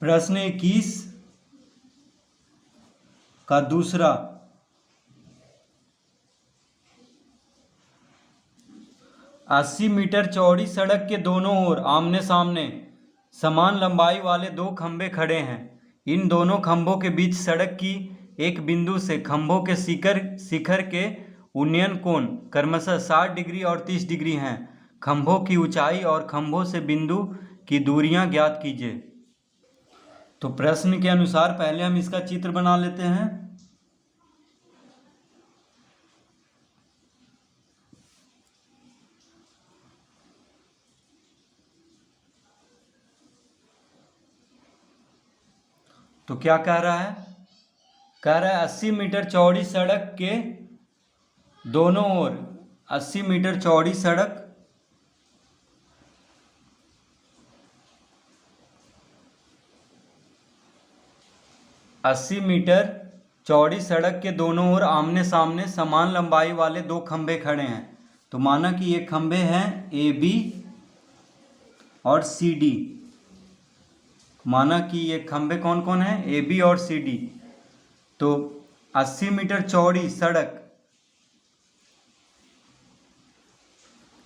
प्रश्न 21 का दूसरा, 80 मीटर चौड़ी सड़क के दोनों ओर आमने सामने समान लंबाई वाले दो खंभे खड़े हैं। इन दोनों खंभों के बीच सड़क की एक बिंदु से खंभों के शिखर के उन्नयन कोण क्रमशः 60 डिग्री और 30 डिग्री हैं। खंभों की ऊंचाई और खंभों से बिंदु की दूरियां ज्ञात कीजिए। तो प्रश्न के अनुसार पहले हम इसका चित्र बना लेते हैं। तो क्या कह रहा है? कह रहा है 80 मीटर चौड़ी सड़क के दोनों ओर 80 मीटर चौड़ी सड़क के दोनों ओर आमने सामने समान लंबाई वाले दो खंभे खड़े हैं। तो माना कि ये खंभे हैं ए बी और सी डी। माना कि ये खंभे कौन कौन हैं? ए बी और सी डी। तो 80 मीटर चौड़ी सड़क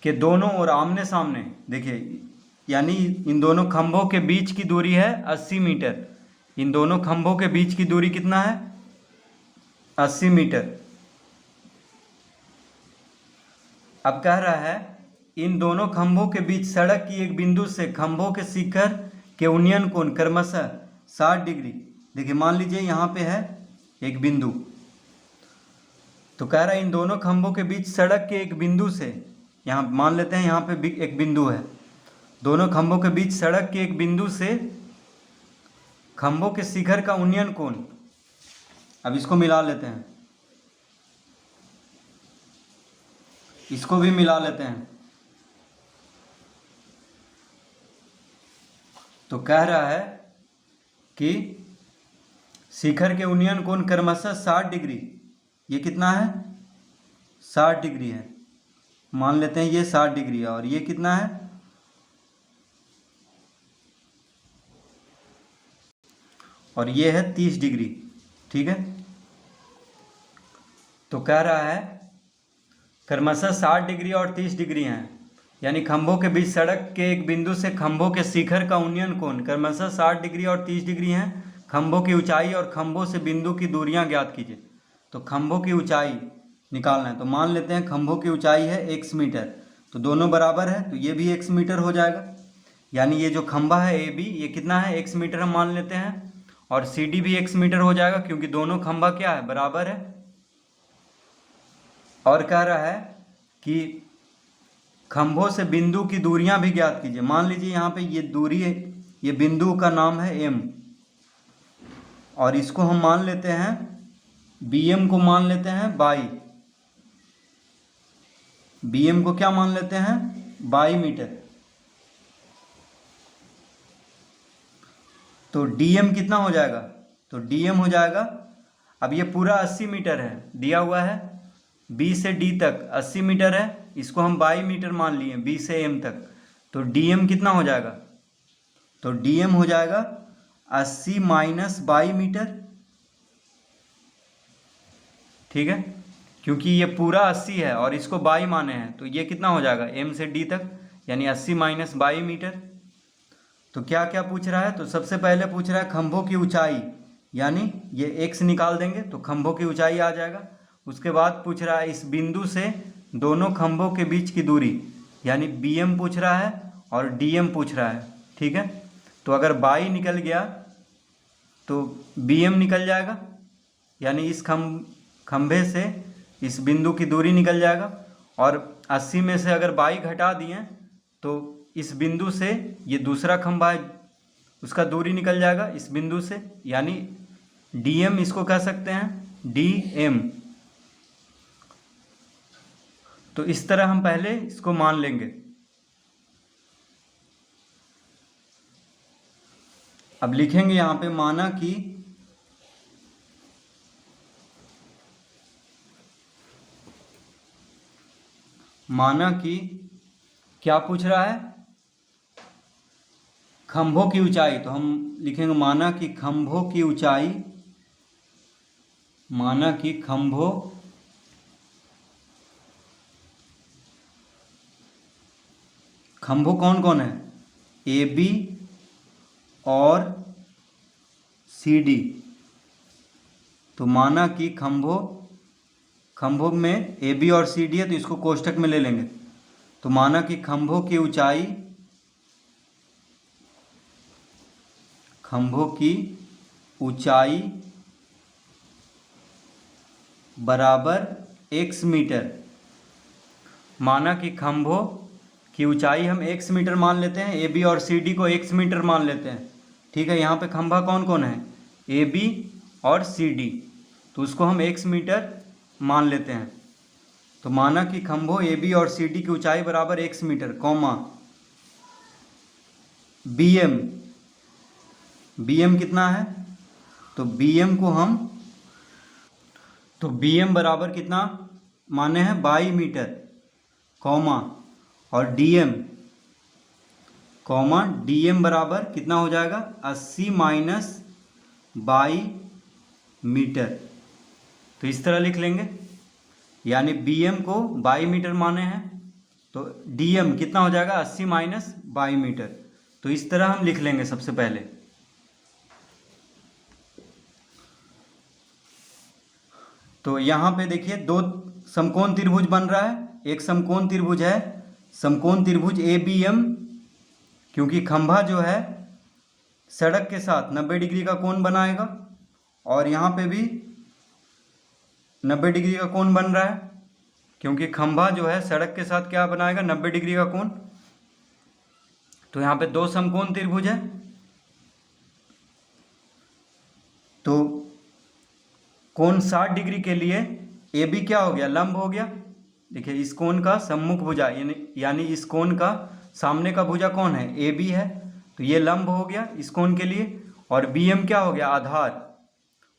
के दोनों ओर आमने सामने, देखिए, यानी इन दोनों खंभों के बीच की दूरी है 80 मीटर। इन दोनों खंभों के बीच की दूरी कितना है? 80 मीटर। अब कह रहा है इन दोनों खंभों के बीच सड़क की एक बिंदु से खंभों के शिखर के उन्नयन कोण क्रमशः 60 डिग्री। देखिए, मान लीजिए यहाँ पे है एक बिंदु। तो कह रहा है इन दोनों खंभों के बीच सड़क के एक बिंदु से, यहाँ मान लेते हैं यहाँ पे एक बिंदु है, दोनों खंभों के बीच सड़क के एक बिंदु से खंभों के शिखर का उन्नयन कोण। अब इसको मिला लेते हैं, इसको भी मिला लेते हैं। तो कह रहा है कि शिखर के उन्नयन कोण क्रमशः 60 डिग्री। ये कितना है? 60 डिग्री है। मान लेते हैं ये 60 डिग्री है। और ये कितना है? और ये है 30 डिग्री। ठीक है। तो कह रहा है क्रमशः 60 डिग्री और 30 डिग्री हैं, यानी खंभों के बीच सड़क के एक बिंदु से खंभों के शिखर का उन्नयन कोण क्रमशः 60 डिग्री और 30 डिग्री हैं। खंभों की ऊंचाई और खंभों से बिंदु की दूरियां ज्ञात कीजिए। तो खंभों की ऊंचाई निकालना है। तो मान लेते हैं खंभों की ऊंचाई है x मीटर। तो दोनों बराबर है, तो ये भी x मीटर हो जाएगा। यानी ये जो खंभा है ए बी, ये कितना है? x मीटर हम मान लेते हैं। और सी डी भी x मीटर हो जाएगा, क्योंकि दोनों खंभा क्या है? बराबर है। और कह रहा है कि खंभों से बिंदु की दूरियां भी ज्ञात कीजिए। मान लीजिए यहाँ पे ये दूरी है, ये बिंदु का नाम है m, और इसको हम मान लेते हैं bm को मान लेते हैं बाई। bm को क्या मान लेते हैं? By metre. तो dm कितना हो जाएगा? तो dm हो जाएगा, अब ये पूरा 80 मीटर है, दिया हुआ है b से d तक 80 मीटर है, इसको हम बाई मीटर मान लिए b से m तक। तो dm कितना हो जाएगा? तो dm हो जाएगा 80 माइनस बाई मीटर। ठीक है, क्योंकि ये पूरा 80 है और इसको बाई माने हैं, तो ये कितना हो जाएगा? m से d तक, यानी 80 माइनस बाई मीटर। तो क्या क्या पूछ रहा है? तो सबसे पहले पूछ रहा है खंभों की ऊंचाई, यानी ये x निकाल देंगे तो खंभों की ऊंचाई आ जाएगा। उसके बाद पूछ रहा है इस बिंदु से दोनों खंभों के बीच की दूरी, यानी bm पूछ रहा है और dm पूछ रहा है। ठीक है, तो अगर बाई निकल गया तो bm निकल जाएगा, यानी इस खंभे से इस बिंदु की दूरी निकल जाएगा। और 80 में से अगर बाई घटा दिए तो इस बिंदु से ये दूसरा खंभा है, उसका दूरी निकल जाएगा इस बिंदु से, यानी dm इसको कह सकते हैं dm। तो इस तरह हम पहले इसको मान लेंगे। अब लिखेंगे यहाँ पे माना कि क्या पूछ रहा है? खंभों की ऊंचाई, तो हम लिखेंगे माना कि खंभों की ऊंचाई, माना कि खंभों कौन कौन है, ए बी और सी डी। तो माना कि खंभों में ए बी और सी डी है, तो इसको कोष्ठक में ले लेंगे। तो माना कि खंभों की ऊंचाई बराबर x मीटर। माना कि खंभों की ऊंचाई हम x मीटर मान लेते हैं, ए बी और सी डी को x मीटर मान लेते हैं। ठीक है, यहाँ पे खंभा कौन कौन है, ए बी और सी डी, तो उसको हम x मीटर मान लेते हैं। तो माना कि खंभों ए बी और सी डी की ऊंचाई बराबर x metre, comma B M कितना है, तो बी एम बराबर कितना माने हैं, 22 मीटर, कॉमा और डी एम बराबर कितना हो जाएगा, 80 माइनस 22 मीटर। तो इस तरह लिख लेंगे, यानी बी एम को 22 मीटर माने हैं, तो डी एम कितना हो जाएगा, 80 माइनस 22 मीटर। तो इस तरह हम लिख लेंगे सबसे पहले। तो यहाँ पे देखिए दो समकोण त्रिभुज बन रहा है, एक समकोण त्रिभुज है, समकोण त्रिभुज ए बी एम, क्योंकि खंभा जो है सड़क के साथ 90 डिग्री का कोण बनाएगा, और यहाँ पे भी 90 डिग्री का कोण बन रहा है, क्योंकि खंभा जो है सड़क के साथ क्या बनाएगा, 90 डिग्री का कोण। तो यहाँ पे दो समकोण त्रिभुज है, तो कोण 60 डिग्री के लिए ए बी क्या हो गया, लंब हो गया। देखिए इस कोण का सम्मुख भुजा, यानी इस कोण का सामने का भुजा कौन है, ए बी है, तो ये लंब हो गया इस कोण के लिए। और बी एम क्या हो गया, आधार।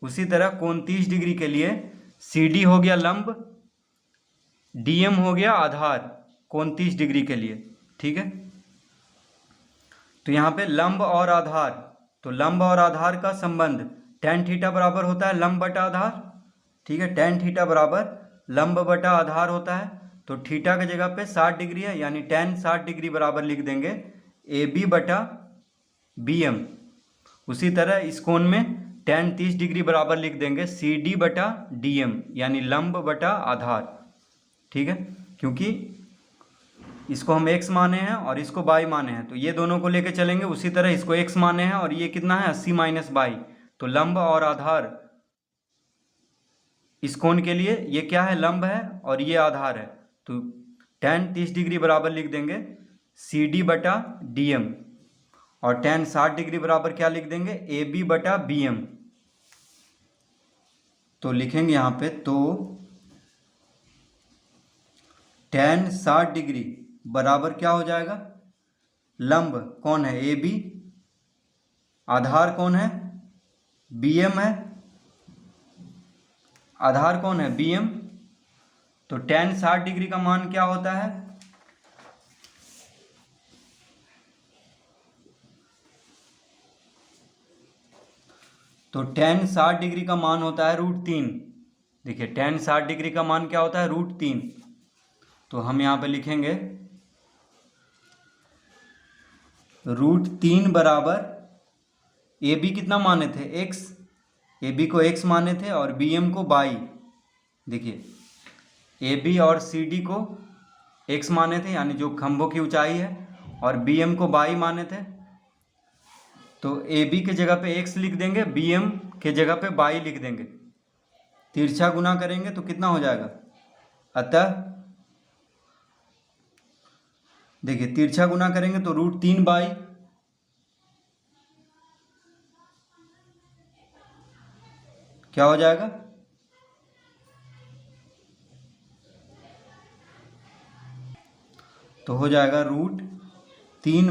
उसी तरह कोण 30 डिग्री के लिए सी डी हो गया लंब, डी एम हो गया आधार कोण 30 डिग्री के लिए। ठीक है, तो यहाँ पे लंब और आधार, तो लंब और आधार का संबंध tan थीटा बराबर होता है लंब बटा आधार। ठीक है, tan थीटा बराबर लंब बटा आधार होता है। तो थीटा की जगह पे 60 डिग्री है, यानी tan 60 डिग्री बराबर लिख देंगे ए बी बटा बी एम। उसी तरह इस कोण में tan 30 डिग्री बराबर लिख देंगे सी डी बटा डी एम, यानी लंब बटा आधार। ठीक है, क्योंकि इसको हम x माने हैं और इसको y माने हैं, तो ये दोनों को लेके चलेंगे। उसी तरह इसको x माने हैं और ये कितना है, 80 माइनस 22, तो लंब और आधार इस कोण के लिए ये क्या है, लंब है और ये आधार है। तो tan 30 डिग्री बराबर लिख देंगे सी डी बटा डी एम, और tan 60 डिग्री बराबर क्या लिख देंगे, ए बी बटा बी एम। तो लिखेंगे यहाँ पे, तो tan 60 डिग्री बराबर क्या हो जाएगा, लंब कौन है, ए बी, आधार कौन है, बी एम है, आधार कौन है, बी एम। तो tan 60 डिग्री का मान क्या होता है, तो tan 60 डिग्री का मान होता है √3। देखिए tan 60 डिग्री का मान क्या होता है, √3। तो हम यहाँ पे लिखेंगे √3 बराबर ए बी कितना माने थे, x, ए बी को x माने थे और बी एम को y। देखिए ए बी और सी डी को x माने थे, यानी जो खंभों की ऊंचाई है, और बी एम को y माने थे। तो ए बी के जगह पे x लिख देंगे, बी एम के जगह पे y लिख देंगे। तिरछा गुना करेंगे तो कितना हो जाएगा, अतः देखिए तिरछा गुना करेंगे तो √3 क्या हो जाएगा, तो हो जाएगा √3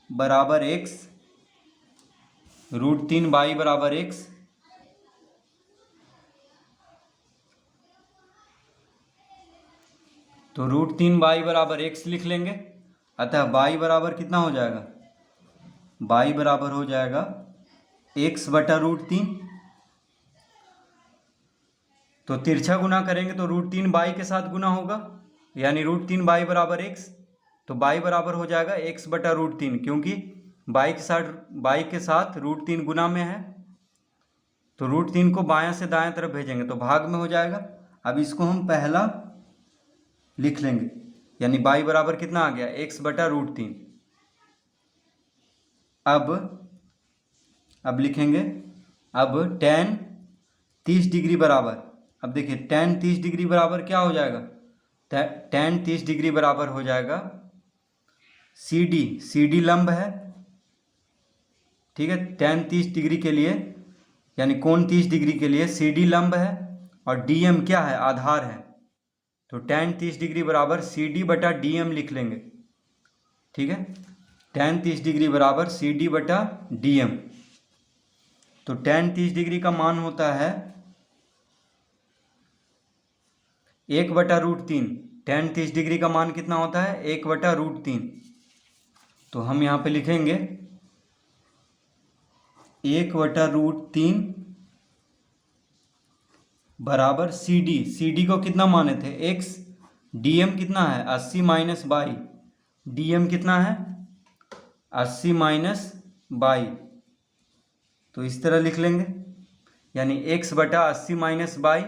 बराबर x, √3 बराबर x। तो √3 बराबर x लिख लेंगे, अतः y बराबर कितना हो जाएगा, बाई बराबर हो जाएगा x/√3। तो तिरछा गुना करेंगे तो √3 बाई के साथ गुना होगा, यानी √3 बाई बराबर x। तो बाई बराबर हो जाएगा x/√3, क्योंकि बाई के साथ √3 गुना में है, तो √3 को बायां से दाएं तरफ भेजेंगे तो भाग में हो जाएगा। अब इसको हम पहला लिख लेंगे, यानी बाई बराबर कितना आ गया x/√3। अब लिखेंगे, अब tan 30 डिग्री बराबर, अब देखिए tan 30 डिग्री बराबर क्या हो जाएगा, tan 30 डिग्री बराबर हो जाएगा CD लंब है, ठीक है। tan 30 डिग्री के लिए यानी कोण 30 डिग्री के लिए CD लंब है और DM क्या है, आधार है। तो tan 30 डिग्री बराबर CD/DM लिख लेंगे, ठीक है। tan 30 डिग्री बराबर CD/DM। तो tan 30 डिग्री का मान होता है 1/√3। tan 30 डिग्री का मान कितना होता है, 1/√3। तो हम यहाँ पे लिखेंगे 1/√3 बराबर CD को कितना माने थे x, DM कितना है 80 माइनस बाई, DM कितना है 80 माइनस बाई। तो इस तरह लिख लेंगे, यानी x/80 माइनस बाई,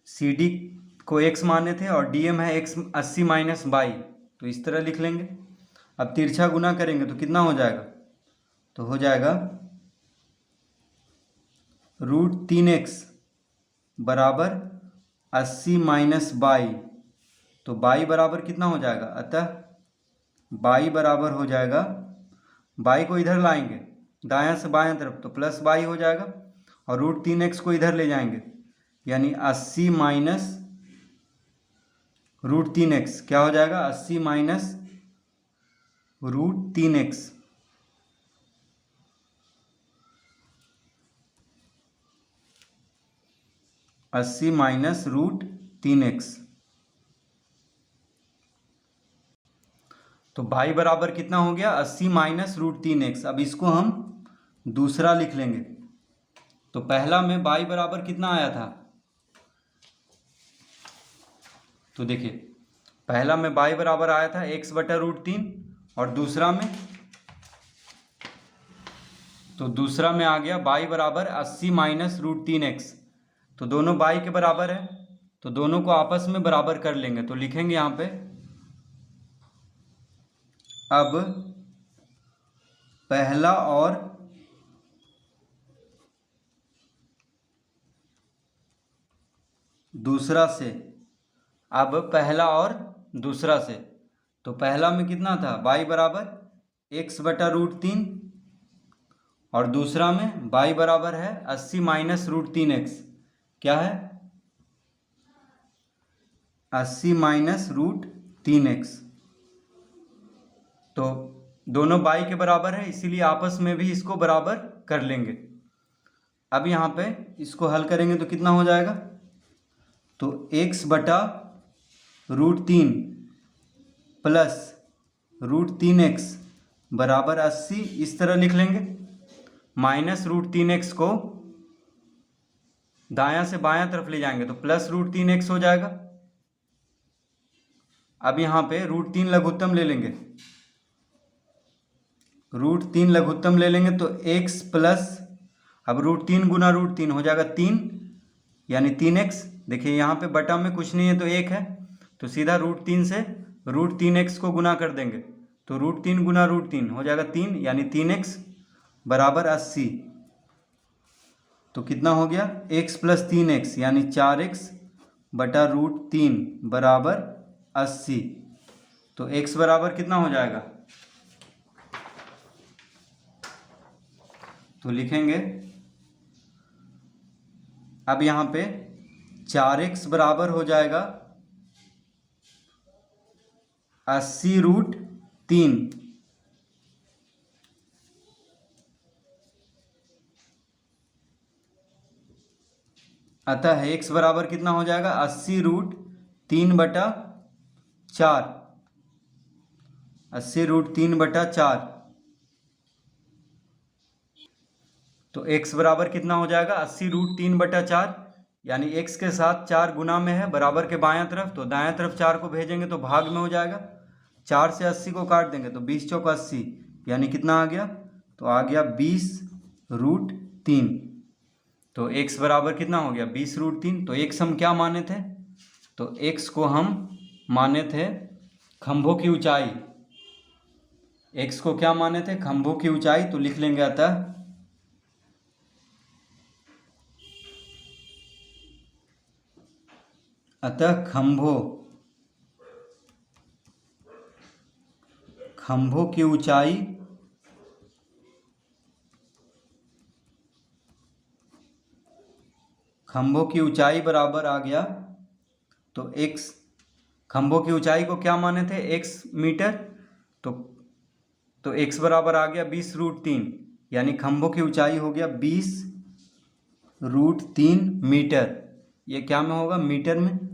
CD को x माने थे और DM है x 80 माइनस बाई, तो इस तरह लिख लेंगे। अब तिरछा गुना करेंगे तो कितना हो जाएगा, तो हो जाएगा √3x बराबर 80 माइनस बाई। तो बाई बराबर कितना हो जाएगा, अतः बाई बराबर हो जाएगा, बाई को इधर लाएंगे दायां से बायां तरफ तो प्लस बाई हो जाएगा, और √3x को इधर ले जाएंगे यानी 80 माइनस √3x क्या हो जाएगा, 80 माइनस √3x। अस्सी माइनस √3x। तो बाई बराबर कितना हो गया, 80 माइनस √3x। अब इसको हम दूसरा लिख लेंगे। तो पहला में बाई बराबर कितना आया था, तो देखिए पहला में बाई बराबर आया था x/√3, और दूसरा में आ गया बाई बराबर 80 माइनस √3x। तो दोनों बाई के बराबर है, तो दोनों को आपस में बराबर कर लेंगे। तो लिखेंगे यहाँ पे, अब पहला और दूसरा से, अब पहला और दूसरा से, तो पहला में कितना था बाई बराबर x/√3, और दूसरा में बाई बराबर है 80 माइनस √3x, क्या है 80 माइनस √3x। तो दोनों बाई के बराबर है, इसीलिए आपस में भी इसको बराबर कर लेंगे। अब यहाँ पे इसको हल करेंगे तो कितना हो जाएगा, तो x/√3 प्लस √3x बराबर 80, इस तरह लिख लेंगे। माइनस √3x को दायां से बायां तरफ ले जाएंगे तो प्लस √3x हो जाएगा। अब यहाँ पे √3 लघुत्तम ले लेंगे, √3 लघुत्तम ले लेंगे तो x प्लस, अब √3 गुना √3 हो जाएगा 3, यानी 3x। देखिए यहाँ पे बटा में कुछ नहीं है तो 1 है, तो सीधा √3 से √3x को गुना कर देंगे तो √3 गुना √3 हो जाएगा 3, यानी 3x बराबर 80। तो कितना हो गया x प्लस 3x यानी 4x बटा √3 बराबर 80। तो x बराबर कितना हो जाएगा, तो लिखेंगे, अब यहाँ पे 4x बराबर हो जाएगा 80√3, अतः x बराबर कितना हो जाएगा 80√3/4, 80√3/4। तो x बराबर कितना हो जाएगा 80√3/4, यानी x के साथ 4 गुना में है बराबर के बायां तरफ, तो दायां तरफ 4 को भेजेंगे तो भाग में हो जाएगा। 4 से 80 को काट देंगे तो 20 चौक 80, यानी कितना आ गया, तो आ गया 20√3। तो x बराबर कितना हो गया 20√3। तो x हम क्या माने थे, तो x को हम माने थे खंभों की ऊंचाई। x को क्या माने थे, खंभों की ऊंचाई। तो लिख लेंगे अतः खंभों की ऊंचाई बराबर आ गया, तो x खंभों की ऊंचाई को क्या माने थे x मीटर, तो x बराबर आ गया 20√3, यानी खंभों की ऊंचाई हो गया 20√3 मीटर। ये क्या में होगा, मीटर में।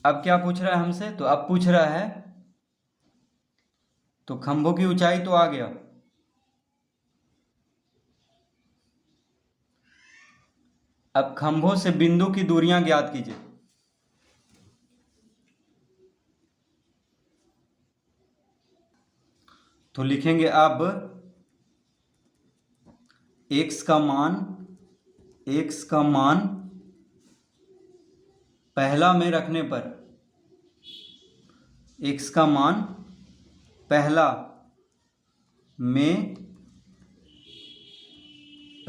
अब क्या पूछ रहा है हमसे, तो अब पूछ रहा है, तो खंभों की ऊंचाई तो आ गया, अब खंभों से बिंदु की दूरियां ज्ञात कीजिए। तो लिखेंगे अब x का मान पहला में रखने पर, x का मान पहला में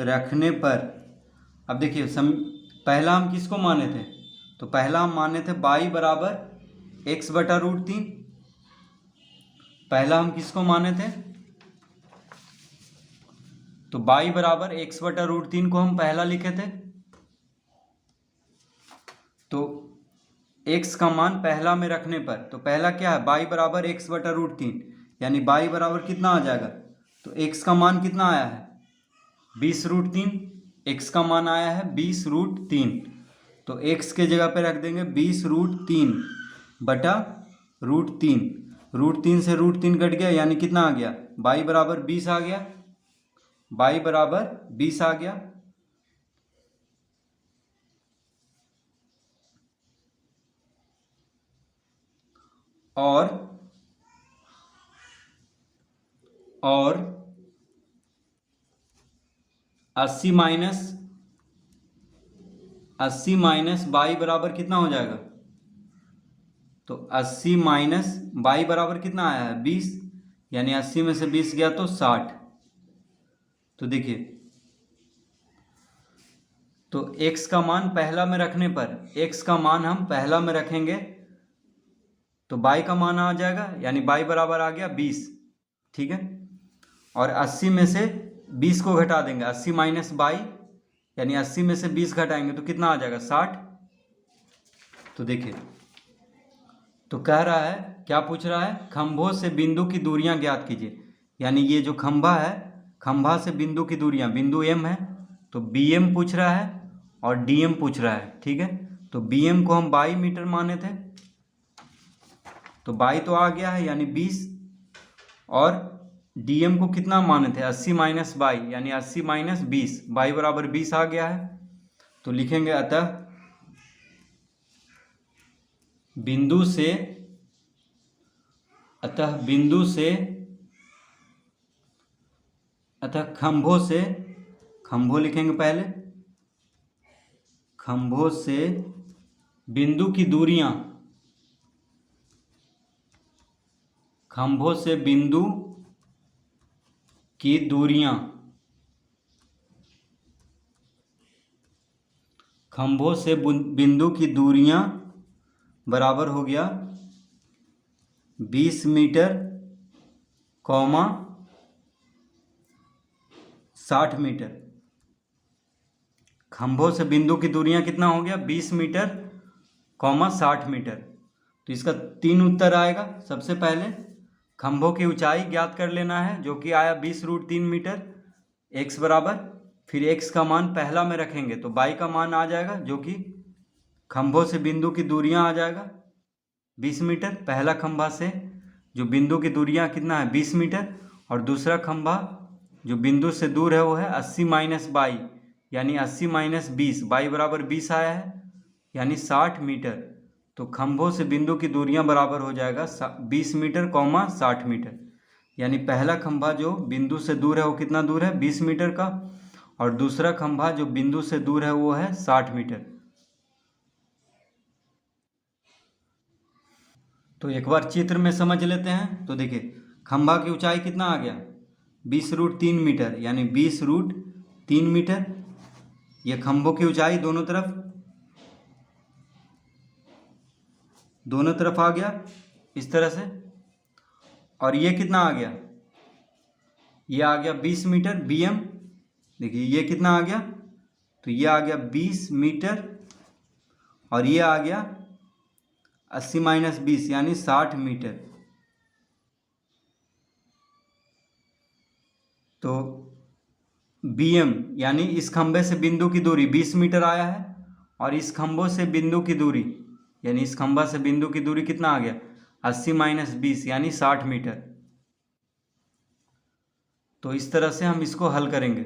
रखने पर, अब देखिए पहला हम किसको माने थे, तो पहला हम माने थे y बराबर x/√3। पहला हम किसको माने थे, तो y बराबर x/√3 को हम पहला लिखे थे। तो x का मान पहला में रखने पर, तो पहला क्या है y बराबर x/√3, यानी y बराबर कितना आ जाएगा, तो x का मान कितना आया है 20√3, x का मान आया है 20√3। तो x के जगह पे रख देंगे 20√3/√3। √3 से √3 कट गया, यानी कितना आ गया, y बराबर 20 आ गया, y बराबर 20 आ गया। और 80 माइनस y बराबर कितना हो जाएगा, तो 80 माइनस y बराबर कितना आया है 20, यानी 80 में से 20 गया तो 60। तो देखिए, तो x का मान पहला में रखने पर, x का मान हम पहला में रखेंगे तो y का मान आ जाएगा, यानी y बराबर आ गया 20, ठीक है। और 80 में से 20 को घटा देंगे, 80 माइनस y, यानी 80 में से 20 घटाएंगे तो कितना आ जाएगा 60। तो देखिए, तो कह रहा है, क्या पूछ रहा है, खंभों से बिंदु की दूरियां ज्ञात कीजिए। यानी ये जो खंभा है, खंभा से बिंदु की दूरियां, बिंदु m है तो bm पूछ रहा है और dm पूछ रहा है, ठीक है। तो bm को हम 22 मीटर माने थे, तो 22 तो आ गया है यानी 20, और dm को कितना माने थे 80 माइनस y, यानी 80 माइनस 20, y बराबर 20 आ गया है। तो लिखेंगे अतः खंभों लिखेंगे पहले, खंभों से बिंदु की दूरियां, खंभों से बिंदु की दूरियां, खंभों से बिंदु की दूरियां बराबर हो गया 20 मीटर, 60 मीटर। खंभों से बिंदु की दूरियां कितना हो गया 20 मीटर, 60 मीटर। तो इसका 3 उत्तर आएगा। सबसे पहले खंभों की ऊंचाई ज्ञात कर लेना है, जो कि आया 20√3 मीटर, x बराबर, फिर x का मान पहला में रखेंगे तो y का मान आ जाएगा, जो कि खंभों से बिंदु की दूरियां आ जाएगा 20 मीटर। पहला खंभा से जो बिंदु की दूरियां कितना है 20 मीटर, और दूसरा खंभा जो बिंदु से दूर है वो है 80 माइनस बाई, यानी 80 माइनस 20, बाई बराबर 20 आया है, यानी 60 मीटर। तो खंभों से बिंदु की दूरियां बराबर हो जाएगा 20 मीटर कॉमा 60 मीटर। यानी पहला खंभा जो बिंदु से दूर है वो कितना दूर है, 20 मीटर का, और दूसरा खंभा जो बिंदु से दूर है वो है 60 मीटर। तो एक बार चित्र में समझ लेते हैं। तो देखिए खंभा की ऊंचाई कितना आ गया, 20√3 मीटर, यानी 20√3 मीटर। ये खंभों की ऊंचाई दोनों तरफ आ गया इस तरह से। और ये कितना आ गया, ये आ गया 20 मीटर BM। देखिए ये कितना आ गया, तो ये आ गया 20 मीटर, और ये आ गया 80 माइनस 20 यानी 60 मीटर। तो BM यानी इस खंभे से बिंदु की दूरी 20 मीटर आया है, और इस खंभों से बिंदु की दूरी, यानी इस खंभा से बिंदु की दूरी कितना आ गया, 80 माइनस 20 यानी 60 मीटर। तो इस तरह से हम इसको हल करेंगे।